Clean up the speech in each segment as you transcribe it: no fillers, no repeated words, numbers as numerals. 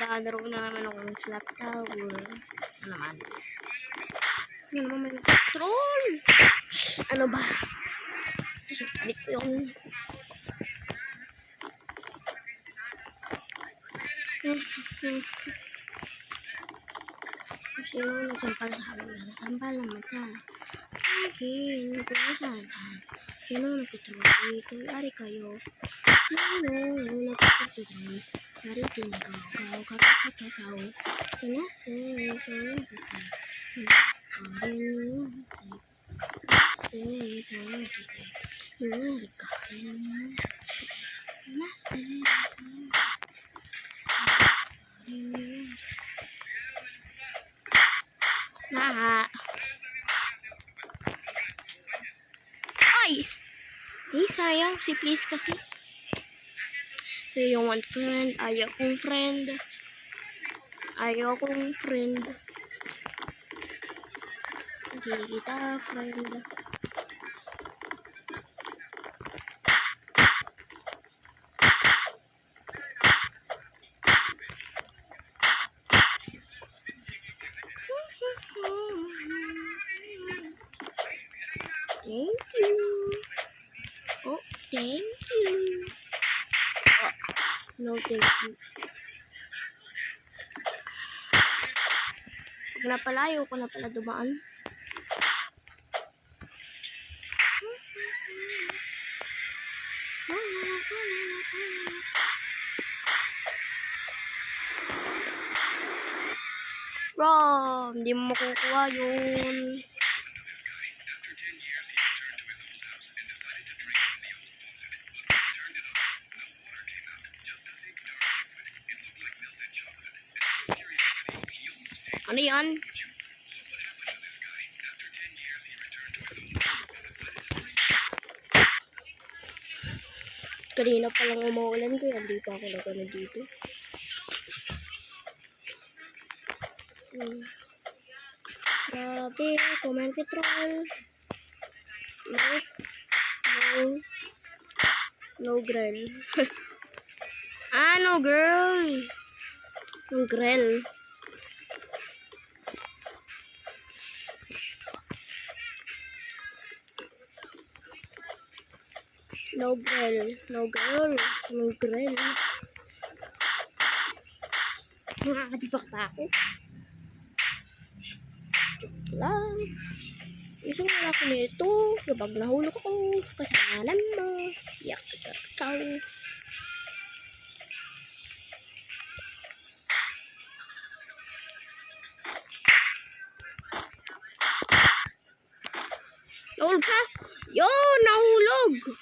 Lalaro na naman ako ng slap tower. Ano naman? Ano naman may control? Ano ba? Kasi palit ko yung... Kasi yung nagsampal sa akin. Nagsampal naman sa akin. Nagsampal. Sino nagtitrol dito? Ari kayo. Sino nagtitrol? Ari tinagaw. Kakakakaw. Sinase. Sinase. Nah. Ay! Eh, sayang. Si please kasi. Do you want friend? Ayaw kong friend. Ayaw kong friend. Hindi kita friend. Thank you. Oh, thank you. Oh, no thank you. Huwag na pala, ayaw ko na pala dumaan. Bro, hindi mo makukuha yun. Ano yan? Kanina pa lang umuulan ko yan. Di pa ako nagano dito. Grabe, command control. No girl. No girl. No girl. No girl. No girl. No girl. Nakakatipak pa ako. Joke lang. Isang wala ko nito. Kapag nahulog ako, kasalanan mo. Yak, ikaw. Nahulog ka? Yo, nahulog.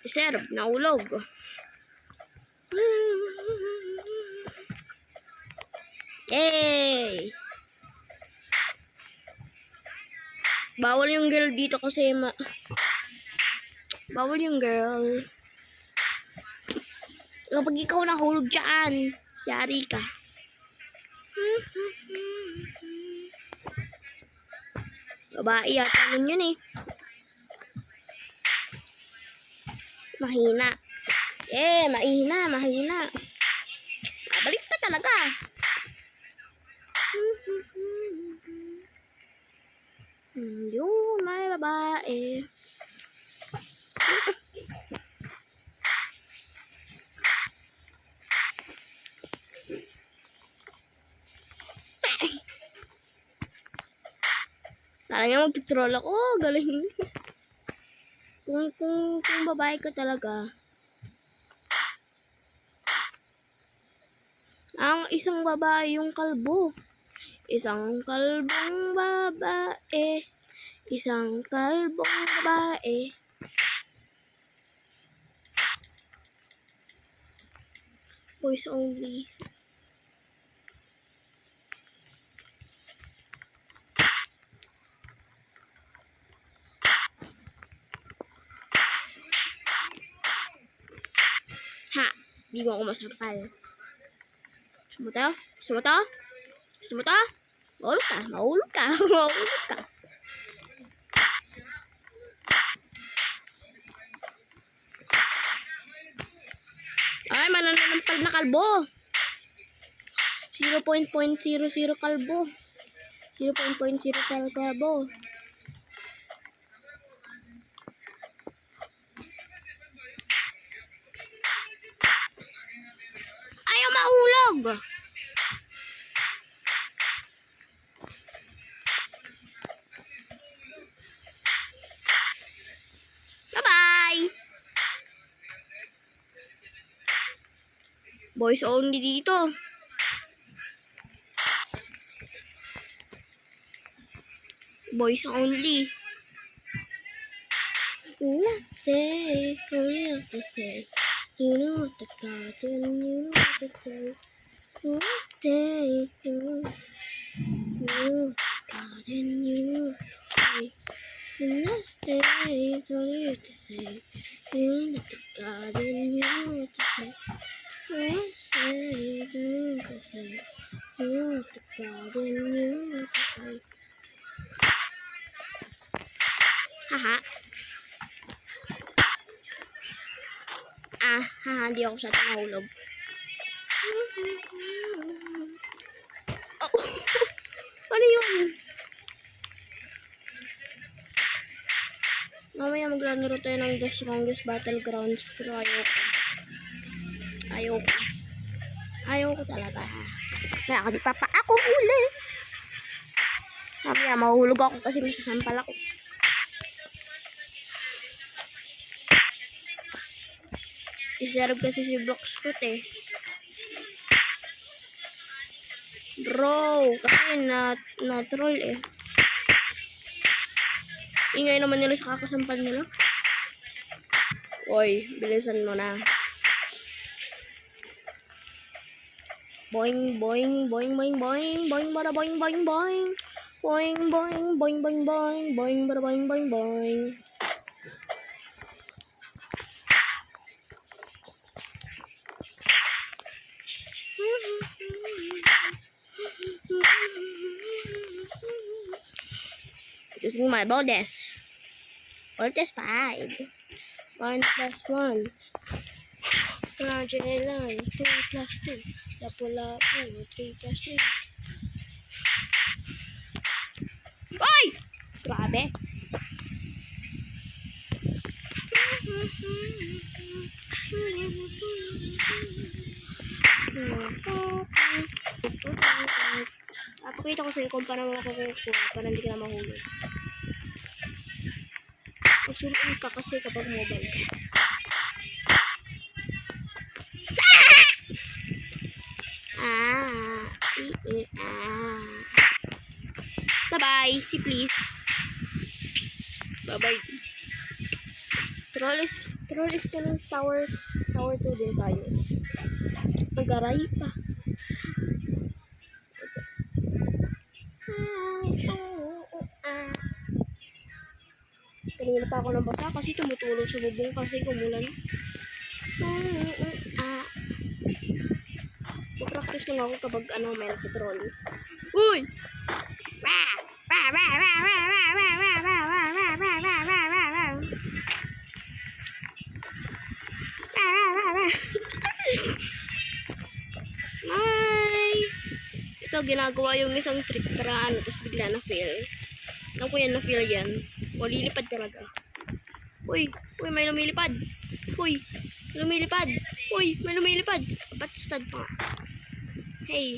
Sir, nahulog. Yay! Bawal yung girl dito kasi bawal yung girl. Kapag ikaw nahulog dyan, yari ka. Babae yata nun yun eh. Mahina. Mahina. Balik pa talaga. Yun, may babae. Talaga mag-troll ako. Galing. Kung babae ka talaga. Ang isang babae yung kalbo. Isang kalbong babae. Isang kalbong babae. Voice only. Ha! Di mo ako masampal. Gusto mo to? Mahulog ka. Ay, mananampal na kalbo. 0.00 kalbo. 0.00 kalbo. Ayaw mahulog. Bye-bye. Boys only dito. Boys only. Say, you have to say. You know what the garden, you know what to say. You stay, you know the garden, you know what to say. You know stay, you have to say. You know the garden, you know what to say. You say, you know what to say. You know the garden, you know what to say. Haha. Haha, hindi ako sa tinahulog. Oh. Ano yun? Mamaya maglalaro tayo ng The Strongest Battlegrounds, pero ayoko talaga. Kaya ako di pa ako huli. Mamaya mahulog ako kasi masasampal ako. Iserve kasi si Bloxfoot eh. Bro, kasi na-troll eh. Ingay naman nila sa kakasampal nila. Oy, bilisan mo na. Boing, boing, boing, boing, boing, boing, bada, boing, boing, boing. Boing, boing, boing, boing, boing, boing, bada, boing, boing, boing. Using my bonus. Voltage 5. 1 plus 1. Magellan. 2 plus 2. Lapu-lapu. 3 plus 3. Ay! Grabe. Pakita ko sa'yo kung paano makukuha para hindi ka na mahulog. Mag-zoom in ka kasi kapag mobile ka. Bye-bye. See please. Bye-bye. Troll is ka ng tower 2 din tayo. Nag-aray pa. Kanina pa ako nabasa kasi tumutulong sa bubong kasi kumulan. Mag-practice lang ako kapag may nagtitroll. Uy! Ito ginagawa yung isang trick para tapos bigla na fail. Alam ko yan na fail yan. O lilipad talaga. Uy, may lumilipad. Uy, lumilipad. Uy, may lumilipad. Ba't stud pa? Hey.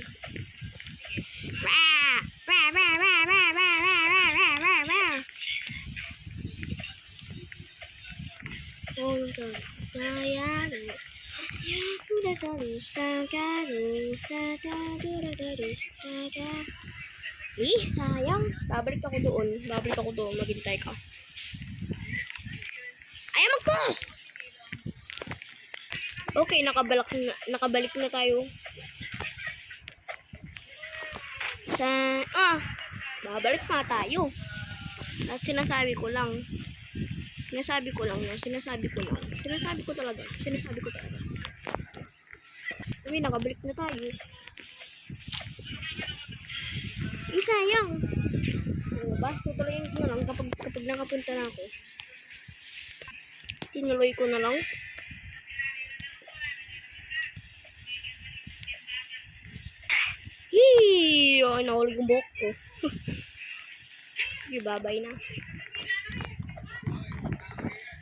Sayang. Babalik ako doon. Maghintay ka. Ayaw mag-pause! Okay, nakabalik na tayo. Babalik na tayo. At sinasabi ko talaga. Uy, nakabalik na tayo. Sayang. Tutuloyin ko na lang kapag nakapunta na ako. Tinuloy ko na lang. nahulog yung buhok ko. Sige, babay na.